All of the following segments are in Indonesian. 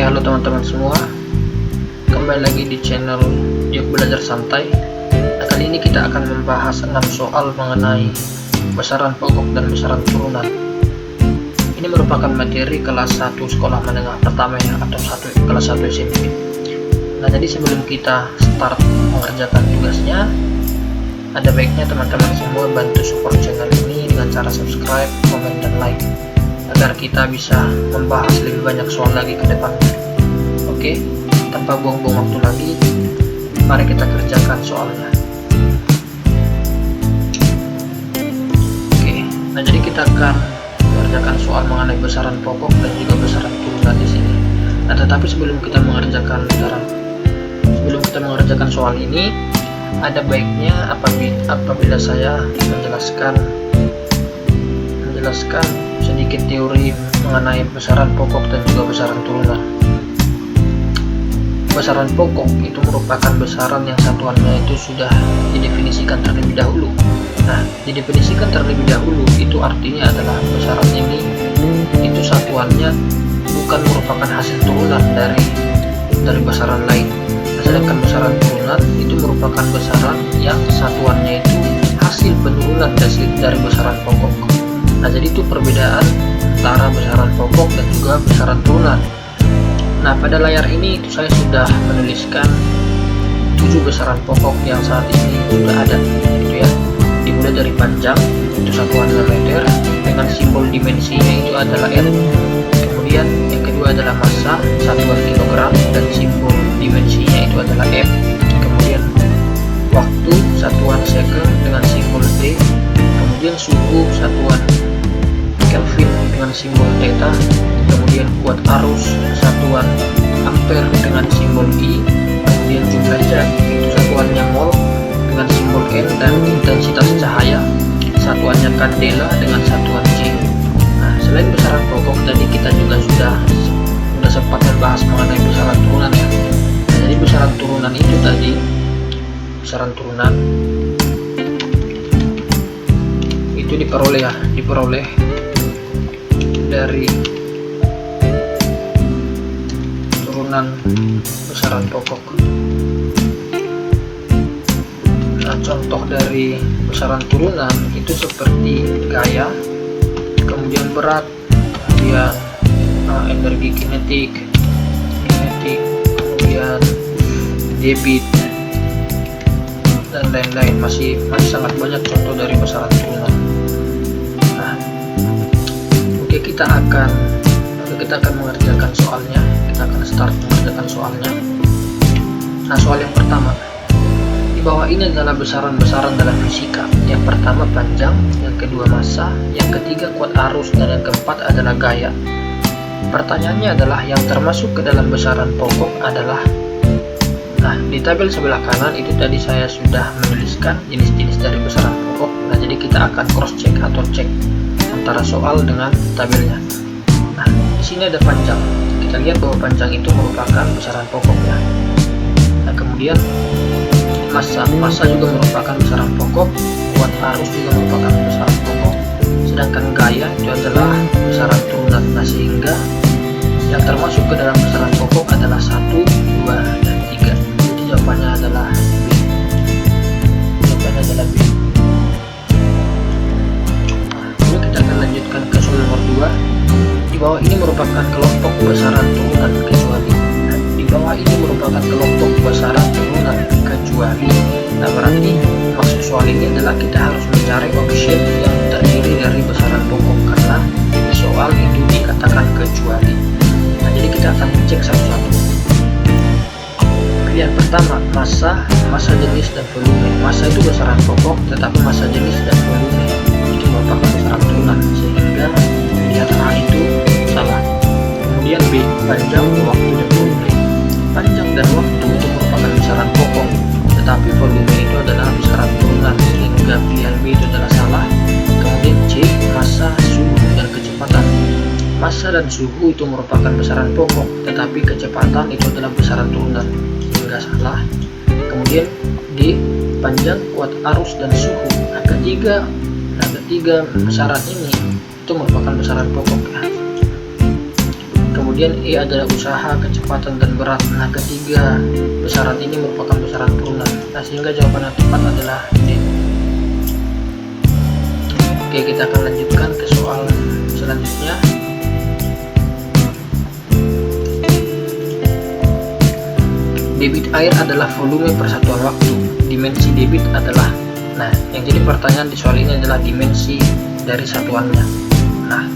Halo teman-teman semua, kembali lagi di channel Yuk Belajar Santai. Nah, kali ini kita akan membahas 6 soal mengenai besaran pokok dan besaran turunan. Ini merupakan materi kelas 1 sekolah menengah pertama ya, atau kelas 1 SMP. Nah, jadi sebelum kita start mengerjakan tugasnya, ada baiknya teman-teman semua bantu support channel ini dengan cara subscribe, komen, dan like, agar kita bisa membahas lebih banyak soal lagi ke depannya. Oke, tanpa buang-buang waktu lagi, mari kita kerjakan soalnya. Oke, nah jadi kita akan mengerjakan soal mengenai besaran pokok dan juga besaran turunan di sini. Nah, tetapi sebelum kita mengerjakan soal ini, ada baiknya apabila saya menjelaskan sedikit teori mengenai besaran pokok dan juga besaran turunan. Besaran pokok itu merupakan besaran yang satuannya itu sudah didefinisikan terlebih dahulu. Nah, didefinisikan terlebih dahulu itu artinya adalah besaran ini itu satuannya bukan merupakan hasil turunan dari besaran lain. Sedangkan besaran turunan itu merupakan besaran yang satuannya itu hasil penurunan dari besaran pokok. Nah, jadi itu perbedaan antara besaran pokok dan juga besaran turunan. Nah, pada layar ini itu saya sudah menuliskan 7 besaran pokok yang saat ini sudah ada, gitu ya. Dimulai dari panjang, itu satuannya meter, dengan simbol dimensinya itu adalah R. Kemudian yang kedua adalah massa, satuan kilogram, dan simbol dimensinya itu adalah M. Kemudian waktu, satuan second dengan simbol D. Kemudian suhu, satuan Kelvin dengan simbol theta. Kemudian kuat arus, satuan ampere dengan simbol I. Kemudian jumlah zat, itu satuannya mol dengan simbol N. Dan intensitas cahaya, satuannya kandela dengan satuan J. Nah, selain besaran pokok tadi, kita juga sudah sempat membahas mengenai besaran turunan ya. Nah, jadi besaran turunan itu tadi, besaran turunan itu diperoleh dari turunan besaran pokok. Nah, contoh dari besaran turunan itu seperti gaya, kemudian berat, kemudian energi kinetik, kemudian debit, dan lain-lain. Masih sangat banyak contoh dari besaran turunan. Nah, oke, kita akan mengerjakan soalnya. Kita akan start mengerjakan soalnya. Nah, soal yang pertama, di bawah ini adalah besaran-besaran dalam fisika. Yang pertama panjang, yang kedua massa, yang ketiga kuat arus, dan yang keempat adalah gaya. Pertanyaannya adalah yang termasuk ke dalam besaran pokok adalah. Nah, di tabel sebelah kanan itu tadi saya sudah menuliskan jenis-jenis dari besaran pokok. Nah, jadi kita akan cross check atau cek antara soal dengan tabelnya. Nah, di sini ada panjang. Kita lihat bahwa panjang itu merupakan besaran pokoknya. Nah, kemudian massa juga merupakan besaran pokok, kuat arus juga merupakan besaran pokok. Sedangkan gaya itu adalah besaran turunan. Nah, sehingga yang termasuk ke dalam besaran pokok adalah 1, 2, dan 3. Jadi jawabannya adalah B. Lalu kita akan lanjutkan ke soal nomor 2. Di bawah ini merupakan kelompok besaran turunan kecuali. Di bawah ini merupakan kelompok besaran turunan kecuali. Nah, berarti maksud soal ini adalah kita harus mencari objek yang terdiri dari besaran pokok, karena di soal itu dikatakan kecuali. Nah, jadi kita akan cek satu-satu. Pilihan pertama, massa jenis dan volume. Massa itu besaran pokok, tetapi massa jenis dan volume itu merupakan besaran turunan, sehingga pilihan A itu salah. Kemudian B, panjang, waktu, dan volume. Panjang dan waktu itu merupakan besaran pokok, tetapi volume itu adalah besaran turunan, sehingga pilihan B itu adalah salah. Kemudian C, massa, suhu, dan kecepatan. Massa dan suhu itu merupakan besaran pokok, tetapi kecepatan itu adalah besaran turunan, sehingga salah. Kemudian D, panjang, kuat arus, dan suhu. Nah, ketiga besaran ini itu merupakan besaran pokok ya. Kemudian Kemudian E adalah usaha, kecepatan, dan berat. Nah, ketiga besaran ini merupakan besaran turunan. Nah, sehingga jawaban yang tepat adalah D. Oke, kita akan lanjutkan ke soal selanjutnya. Debit air adalah volume per satuan waktu. Dimensi debit adalah, nah, yang jadi pertanyaan di soal ini adalah dimensi dari satuannya. Nah,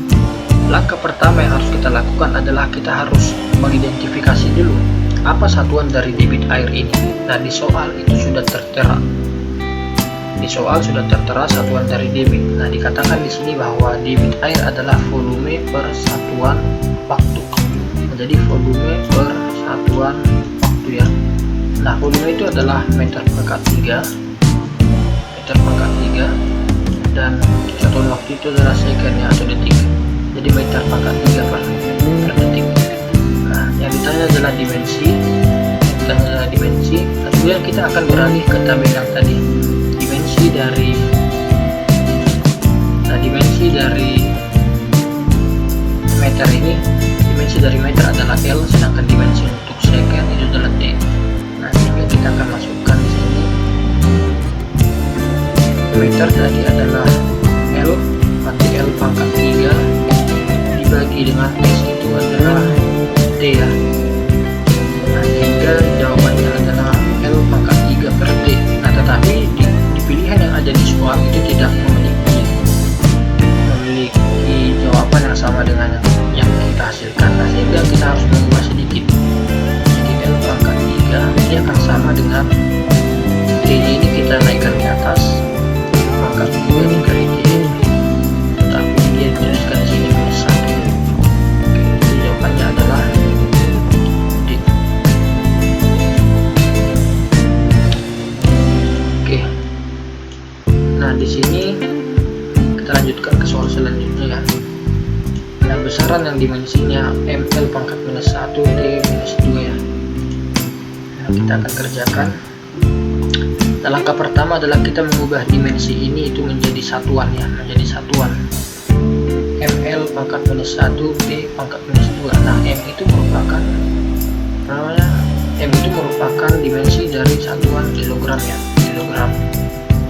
langkah pertama yang harus kita lakukan adalah kita harus mengidentifikasi dulu apa satuan dari debit air ini. Nah, di soal itu sudah tertera. Di soal sudah tertera satuan dari debit. Nah, dikatakan di sini bahwa debit air adalah volume per satuan waktu. Jadi volume per satuan waktu ya. Nah, volume itu adalah meter pangkat 3. Meter pangkat 3 dan satuan waktu itu adalah second atau detik. Jadi meter pangkat 3 per detik. Nah, yang ditanya adalah dimensi. Nah, kemudian kita akan beralih ke tabel yang tadi. Dimensi dari meter ini, dimensi dari meter adalah L, sedangkan dimensi untuk second itu adalah T. Nah, sehingga kita akan masukkan di sini meter tadi adalah L, berarti L pangkat 3 dibagi dengan S itu adalah T ya. Nah, sehingga jawabannya adalah L pangkat 3 per T. Nah, tetapi di pilihan yang ada di soal itu tidak memiliki jawaban yang sama dengan yang kita hasilkan. Nah, sehingga kita harus mengubah sedikit. Jadi L pangkat 3 ini akan sama dengan T ini kita naikkan ke atas, pangkat 2 dikali T ini, tetapi dia dituliskan di sini minus 1. Oke, jadi jawabannya adalah D. Oke. Nah, di sini kita lanjutkan ke soal selanjutnya ya. Nah, besaran yang dimensinya ml pangkat minus 1 T minus 2 ya. Nah, kita akan kerjakan. Nah, langkah pertama adalah kita mengubah dimensi ini itu menjadi satuan ya, menjadi satuan. ml pangkat minus 1 T pangkat minus 2. Nah, M itu merupakan dimensi dari satuan kilogram ya, kilogram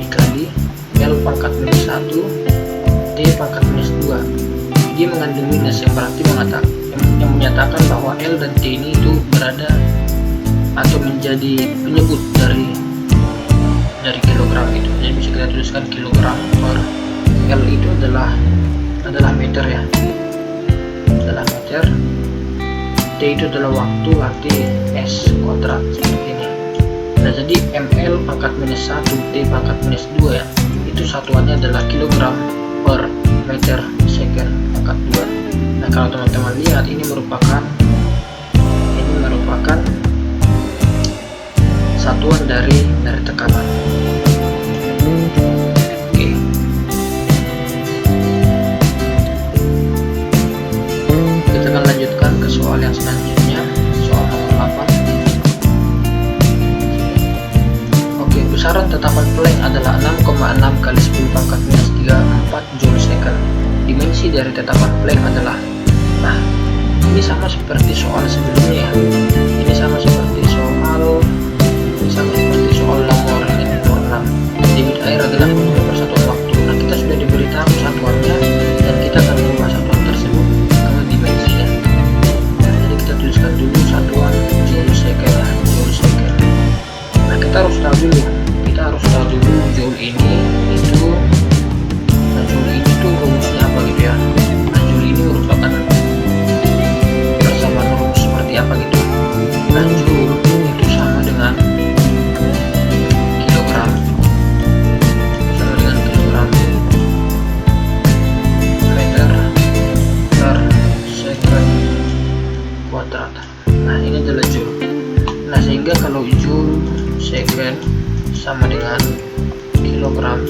dikali L pangkat minus 1 T pangkat minus 2. Dia mengandung minus yang berarti yang menyatakan bahwa L dan T ini itu berada atau menjadi penyebut dari kilogram itu. Jadi bisa kita tuliskan kilogram per L itu adalah meter ya, adalah meter. T itu adalah waktu, arti S kuadrat seperti ini. Nah, jadi ml pangkat minus 1 T pangkat minus 2 ya, itu satuannya adalah kilogram per meter second pangkat 2. Nah, kalau teman-teman lihat ini merupakan satuan dari tekanan. Oke. Kita akan lanjutkan ke soal yang selanjutnya, soal nomor 8. Oke, besaran tetapan Planck adalah 6,6 kali 10 pangkat minus 34 joule second. Dimensi dari tetapan Planck adalah, nah, ini sama seperti soal sebelumnya ya. Ini sama seperti soal nomor 6. Debit air adalah volume per satuan waktu. Nah, kita sudah diberitahu satuannya dan kita akan mengubah satuan tersebut ke dimensinya. Nah, jadi kita tuliskan dulu satuan joule second ya, joule second. Nah, kita harus tahu dulu joule ini itu. Nah, joule ini tuh rumusnya apa gitu ya. Nah, joule ini merupakan persamaan rumus seperti apa gitu. Nah, joule itu sama dengan kilogram, meter per second kuadrat. Nah, ini adalah joule. Nah, sehingga kalau joule second sama dengan kilogram,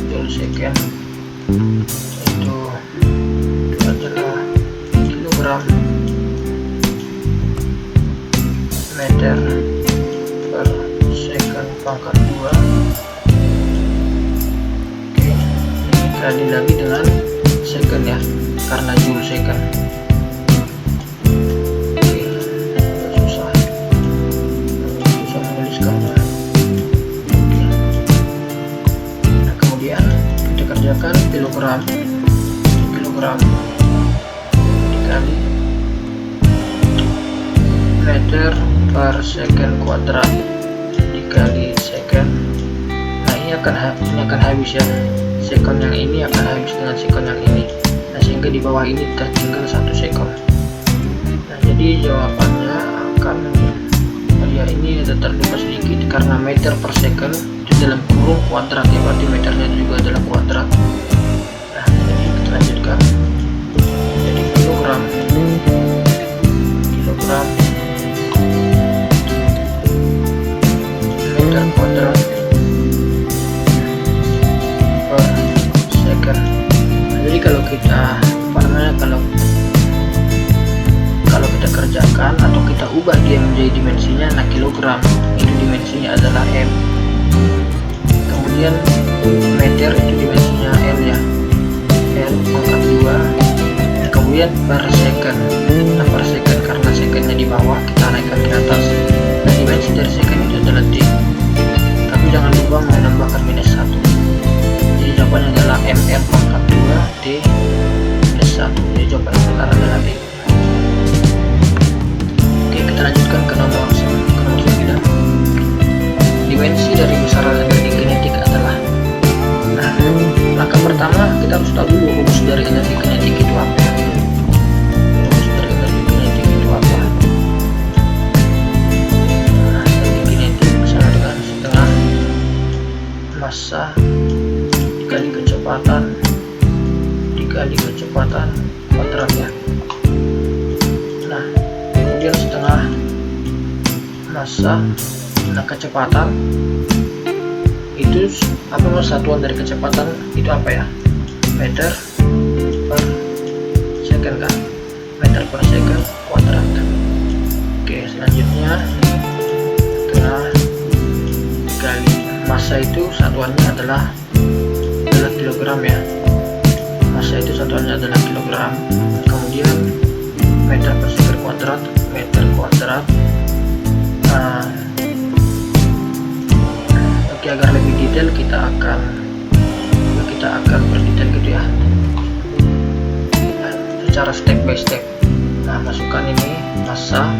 joule second itu adalah kilogram meter per second pangkat 2. Oke, ini dikali lagi dengan second ya, karena joule second. kilogram dikali meter per second kuadrat dikali second. Nah ini akan habis ya, second yang ini akan habis dengan second yang ini. Nah sehingga di bawah ini tertinggal 1 second. Nah jadi jawabannya akan ya ini ada terlupa sedikit karena meter per second itu dalam kurung kuadrat ya, berarti meternya juga adalah kuadrat. Nah jadi kita lanjutkan, jadi kilogram meter kuadrat per second. Nah, jadi kalau kita kalau kita kerjakan atau kita ubah dia menjadi dimensinya, nah kilogram itu dimensinya adalah M, kemudian meter itu dimensinya L ya, L pangkat 2, kemudian per second. Nah per second karena secondnya di bawah kita naikkan ke atas, nah dimensi dari second itu adalah D, tapi jangan lupa menambahkan minus 1. Jadi jawabannya adalah MR pangkat 2 D plus 1. Jadi jawaban yang benar adalah D. Oke, kita lanjutkan ke nomor 9. Dimensi dari besaran energi kinetik adalah. Nah langkah pertama kita harus tahu dulu rumus dari energi kinetik itu apa ya. Rumus dari energi kinetik itu apa? Nah energi kinetik sama dengan setengah massa dikali kecepatan kuadrat ya. Nah kemudian setengah massa, nah kecepatan itu apa, satuan dari kecepatan itu apa ya, meter per second kan, meter per second kuadrat. Oke selanjutnya setengah kali massa itu satuannya adalah kilogram ya, massa itu satuannya adalah kilogram. Kemudian meter per second kuadrat, meter kuadrat. Oke, agar lebih detail kita akan berdetail gitu ya, secara step by step. Nah masukkan ini massa,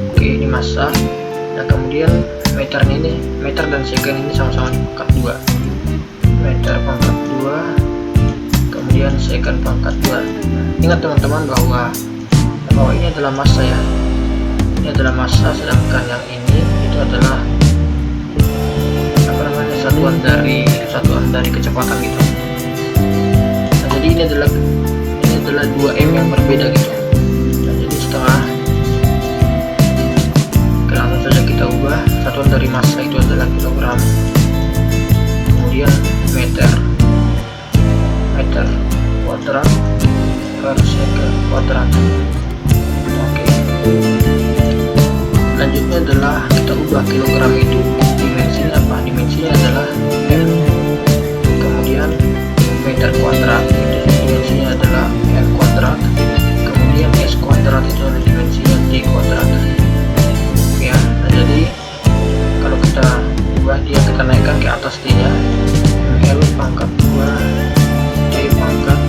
oke ini massa. Nah kemudian meternya ini, meter dan second ini sama-sama pangkat 2, meter pangkat 2, kemudian second pangkat 2. Ingat teman-teman bahwa ini adalah massa ya, ini adalah massa, sedangkan yang ini itu adalah satuan dari kecepatan gitu. Nah, jadi ini adalah 2M yang berbeda gitu. Nah, jadi setengah, langsung saja kita ubah, satuan dari massa itu adalah kilogram, kemudian meter kuadrat per second kuadrat. Oke, lanjutnya adalah kita ubah kilogram itu dimensinya apa, dimensinya adalah M, kemudian meter kuadrat itu dimensinya adalah L kuadrat, kemudian S kuadrat itu adalah dimensinya D kuadrat ya. Nah jadi kalau kita ubah dia, kita naikkan ke atas D nya, L pangkat 2 D pangkat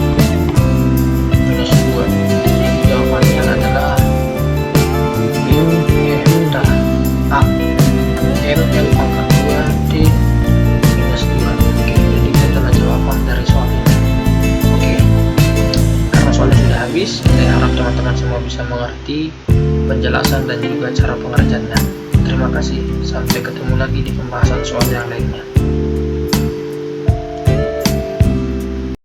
minus 2. Jadi jawabannya adalah ML pangkat 2 D minus 2. Oke, jadi itu adalah jawaban dari soal ini. Oke, karena soalnya sudah habis, saya harap teman-teman semua bisa mengerti penjelasan dan juga cara pengerjaannya. Terima kasih, sampai ketemu lagi di pembahasan soal yang lainnya.